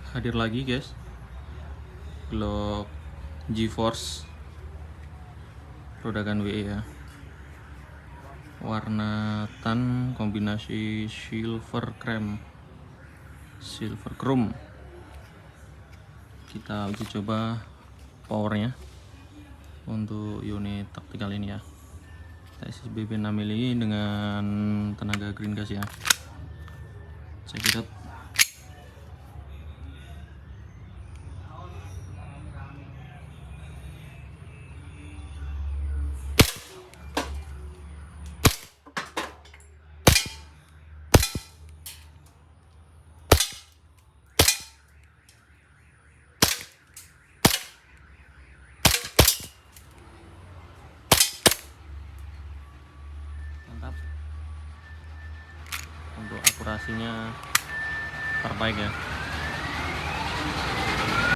hadir lagi guys, Glock G Force produkan WE ya, warna tan kombinasi silver chrome. Kita uji coba powernya untuk unit taktikal ini ya. SSBB 6 mili dengan tenaga green gas ya. Check it out. Mantap. Untuk akurasinya terbaik ya.